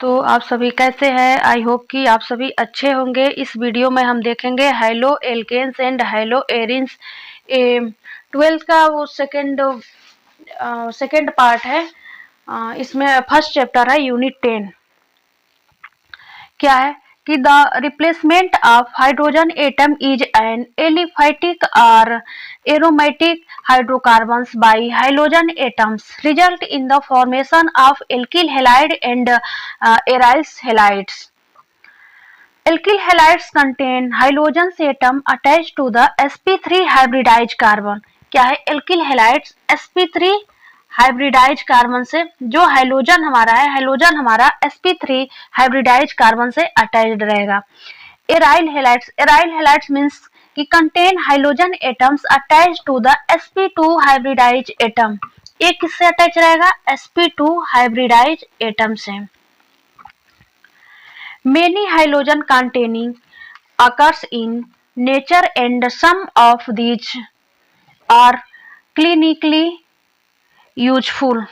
तो आप सभी कैसे हैं? आई होप कि आप सभी अच्छे होंगे। इस वीडियो में हम देखेंगे haloalkanes and haloarenes. 12th का वो सेकेंड पार्ट है। इसमें फर्स्ट चैप्टर है यूनिट 10। क्या है कि the replacement of hydrogen atom is an aliphatic और aromatic hydrocarbons by hydrogen atoms result in the formation of alkyl halide and aryls halides. Alkyl halides contain hydrogen atom attached to the sp3 hybridized carbon. क्या है alkyl halides sp3 hybridise carbon से जो hydrogen हमारा sp3 hybridise carbon से attached रहेगा. Aryl halides means कि contain hydrogen atoms attached to the sp2 hybridise atom. ये किससे अटैच रहेगा? sp2 हाइब्रिडाइज एटम से. Many halogen containing occurs in nature and some of these are clinically useful.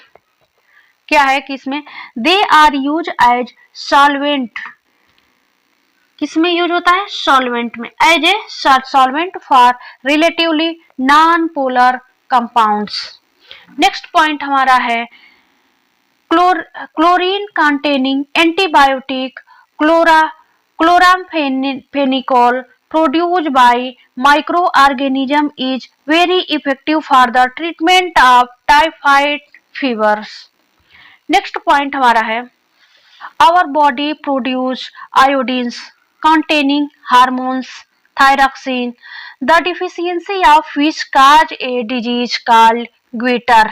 क्या है कि इसमें they are used as solvent. किसमें use होता है? सॉल्वेंट में. As a solvent for relatively non polar compounds. Next point हमारा है chlorine containing antibiotic chloramphenicol produced by microorganism is very effective for the treatment of typhoid fevers. Next point हमारा है our body produce iodines containing hormones thyroxine, the deficiency of which cause a disease called goiter.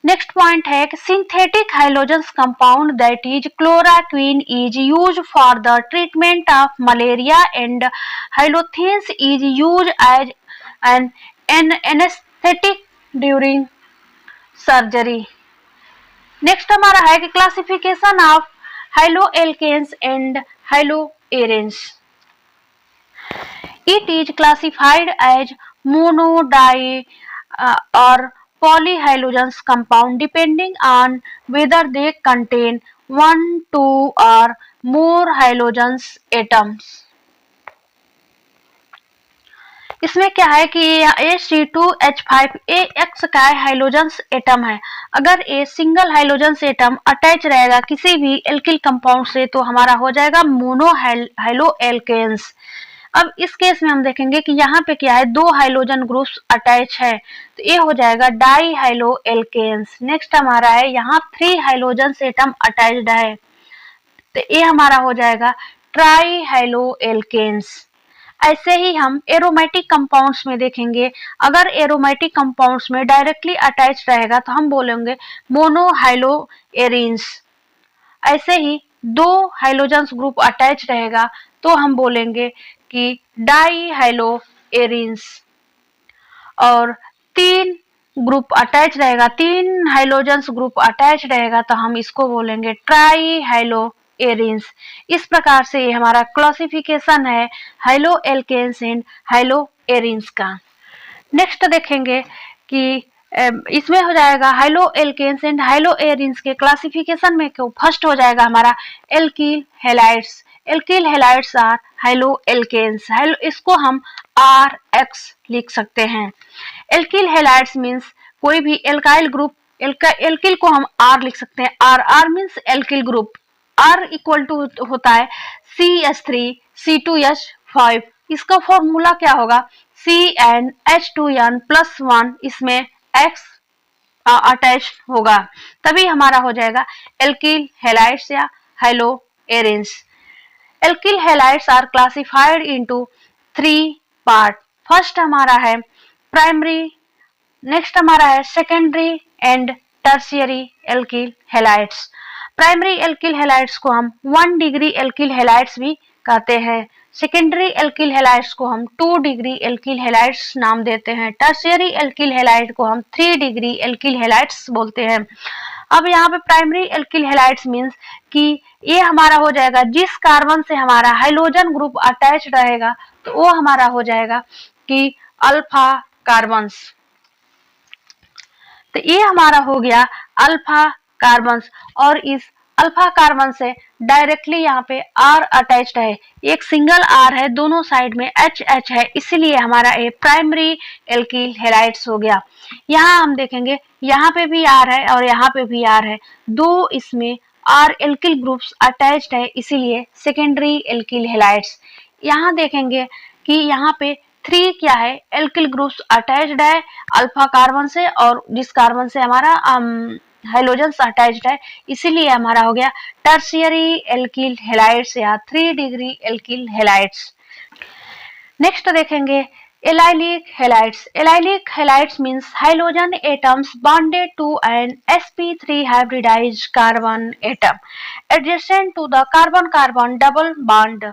Next point है कि synthetic hydrogen compound that is chloroquine is use for the treatment of malaria and halothanes is use as an anaesthetic during surgery. Next हमारा है कि classification of halo alkanes and halo arenes. It is classified as mono di और polyhalogens compound depending on whether they contain 1, 2 or more halogens atoms. इसमें क्या है कि Ac2H5 AX का hydrogen atom है. अगर ये सिंगल हाइड्रोजन एटम अटैच रहेगा किसी भी एल्किल कंपाउंड से तो हमारा हो जाएगा मोनो हाइलो एल्केन्स. अब इस केस में हम देखेंगे कि यहाँ पे क्या है, दो हाइड्रोजन ग्रुप्स अटैच है तो ये हो जाएगा डाई हाइलो एल्केन्स. नेक्स्ट हमारा है यहाँ 3 हाइड्रोजन एटम अटैच्ड है तो ये हमारा हो जाएगा ट्राई हाइलो एल्केन्स. ऐसे ही हम एरोमेटिक कंपाउंड्स में देखेंगे. अगर एरोमेटिक कंपाउंड्स में डायरेक्टली अटैच रहेगा तो हम बोलेंगे मोनो हाइलो एरिन्स. ऐसे ही दो हाइड्रोजन ग्रुप अटैच रहेगा तो हम बोलेंगे कि डाई हाइलो एरिन्स. और 3 ग्रुप अटैच रहेगा, 3 हाइड्रोजन ग्रुप अटैच रहेगा तो हम इसको बोलेंगे ट्राई हाइलो एरिन्स. इस प्रकार से ये हमारा क्लासिफिकेशन है high-low alkanes and haloarenes का. नेक्स्ट देखेंगे कि इसमें हो जाएगा high-low alkanes and haloarenes के क्लासिफिकेशन में क्यों फर्स्ट हो जाएगा हमारा alkyl halides. Alkyl halides are haloalkanes. इसको हम RX लिख सकते हैं. एल्किल हैलाइड्स मींस कोई भी एल्काइल ग्रुप, एल्किल को हम R लिख सकते हैं. R means alkyl group. R equal to होता है CH3C2H5. इसका फॉर्मूला क्या होगा? CnH2n+1. इसमें X अटैच होगा तभी हमारा हो जाएगा एल्किल हैलाइड्स या haloarenes. Alkyl halides are classified into 3 part. First हमारा है प्राइमरी, नेक्स्ट हमारा है secondary and tertiary alkyl halides. Primary alkyl halides को हम 1 डिग्री एल्किल हैलाइड्स भी कहते हैं. सेकेंडरी एल्किल हैलाइड्स को हम 2 डिग्री एल्किल हैलाइड्स नाम देते हैं. टर्शियरी एल्किल हैलाइड को हम 3 डिग्री एल्किल हैलाइड्स बोलते हैं. अब यहाँ पे प्राइमरी एल्किल हैलाइड्स मींस कि ये हमारा हो जाएगा जिस कार्बन से हमारा हाइड्रोजन ग्रुप अटैच रहेगा तो वो हमारा हो जाएगा कि अल्फा कार्बन्स. तो ये हमारा हो गया अल्फा कार्बन्स. और इस अल्फा कार्बन से डायरेक्टली यहाँ पे R अटैच्ड है, एक सिंगल R है, दोनों साइड में H है, इसीलिए हमारा ये प्राइमरी एल्किल हैलाइड्स हो गया। यहाँ हम देखेंगे यहाँ पे भी R है और यहाँ पे भी R है, दो इसमें R एल्किल ग्रुप्स अटैच्ड है, इसीलिए सेकेंडरी एल्किल हैलाइड्स। यहाँ देखेंगे कि यहाँ पे 3 क्या है, एल्किल ग्रुप्स अटैच्ड है अल्फा कार्बन से, और जिस कार्बन से हमारा हाइलोजन्स अटैच्ड है, इसीलिए हमारा हो गया टर्शियरी एल्किल हैलाइड्स या 3 डिग्री एल्किल हैलाइड्स। नेक्स्ट देखेंगे allylic halides. Allylic halides means halogen atoms bonded to an sp3 hybridised carbon atom adjacent to the carbon carbon double bond.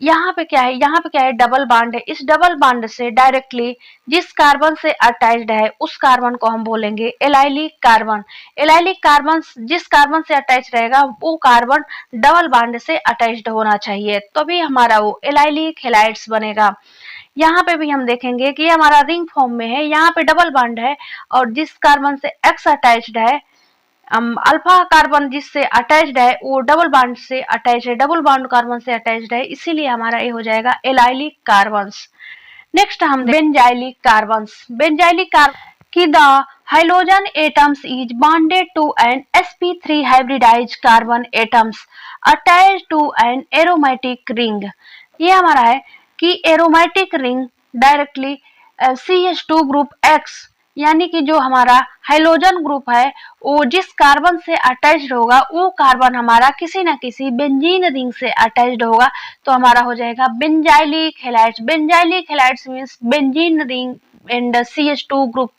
यहाँ पे क्या है, यहाँ पे क्या है, डबल बॉन्ड है। इस डबल बॉन्ड से डायरेक्टली जिस कार्बन से अटैच्ड है उस कार्बन को हम बोलेंगे एलाइलिक कार्बन। एलाइलिक कार्बन जिस कार्बन से अटैच रहेगा वो कार्बन डबल बॉन्ड से अटैच्ड होना चाहिए, तभी हमारा वो एलाइलिक हैलाइड्स बनेगा। यहाँ पे भी हम देखेंगे कि हमारा रिंग फॉर्म में है, यहाँ पे डबल बॉन्ड है और जिस कार्बन से एक्स अटैच्ड है, अल्फा कार्बन जिससे अटैच्ड है वो डबल बॉन्ड से अटैच है, डबल बॉन्ड कार्बन से अटैच्ड है, इसीलिए हमारा ये हो जाएगा एलाइलिक कार्बन्स। नेक्स्ट हम बेंजाइलिक कार्बन्स। बेंजाइलिक कार्बन की the halogen atoms is bonded to an sp3 hybridised carbon atoms attached to an aromatic ring. ये हमारा है कि aromatic ring directly CH2 group X, यानी कि जो हमारा हाइलोजन ग्रुप है वो जिस कार्बन से अटैच्ड होगा वो कार्बन हमारा किसी न किसी बेंजीन रिंग से अटैच्ड होगा, तो हमारा हो जाएगा benzylic halides. Benzylic halides means benzene ring and CH2 group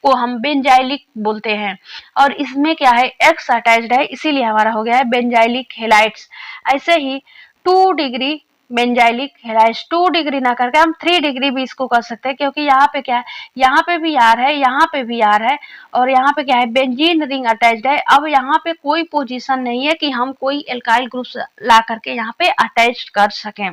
को हम बेंजाइलिक बोलते हैं, और इसमें क्या है, एक्स अटैच्ड है, इसीलिए हमारा हो गया है बेंजाइलिक हैलाइड्स। ऐसे ही 2 डिग्री बेंजाइलिक हैलाइड्स, 2 डिग्री ना करके हम 3 डिग्री भी इसको कर सकते हैं, क्योंकि यहाँ पे क्या है, यहाँ पे भी R है, यहाँ पे भी R है, और यहाँ पे क्या है, बेंजीन रिंग अटैच्ड है। अब यहाँ पे कोई पोजीशन नहीं है कि हम कोई एल्काइल ग्रुप ला करके यहाँ पे अटैच कर सकें।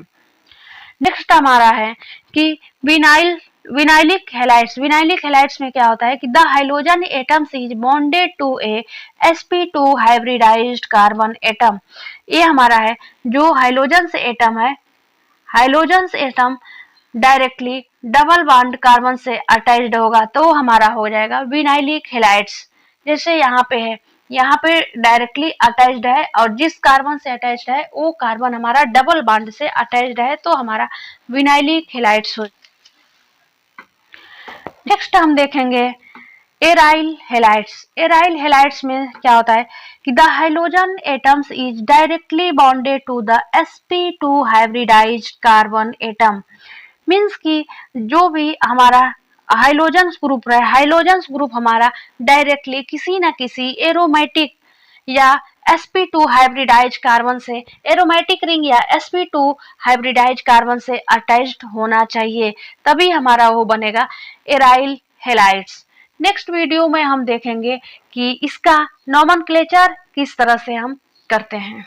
नेक्स्ट हमारा है कि विनाइलिक हैलाइड्स। विनाइलिक हैलाइड्स में क्या होता है कि the halogen atoms is bonded to a sp2 hybridised carbon atom. ये हमारा है जो हाइलोजन से एटम है, हाइलोजन से atom directly double bond carbon से अटैच्ड होगा, तो हमारा हो जाएगा विनाइलिक हैलाइड्स। जैसे यहाँ पे है, यहाँ पे डायरेक्टली अटैच्ड है और जिस कार्बन से अटैच्ड है वो कार्बन हमारा डबल बॉन्ड से अटैच्ड है, तो हमारा विनाइलिक हैलाइड्स हो। नेक्स्ट हम देखेंगे एराइल हैलाइड्स। एराइल हैलाइड्स में क्या होता है कि the halogen atoms is directly bonded to the sp2 hybridised carbon atom. Means कि जो भी हमारा हाइलोजन ग्रुप रहे, हाइलोजन ग्रुप हमारा डायरेक्टली किसी न किसी एरोमेटिक या sp2 हाइब्रिडाइज्ड कार्बन से, एरोमेटिक रिंग या sp2 हाइब्रिडाइज्ड कार्बन से अटैच्ड होना चाहिए, तभी हमारा वो बनेगा एराइल हैलाइड्स। नेक्स्ट वीडियो में हम देखेंगे कि इसका नॉमेनक्लेचर किस तरह से हम करते हैं।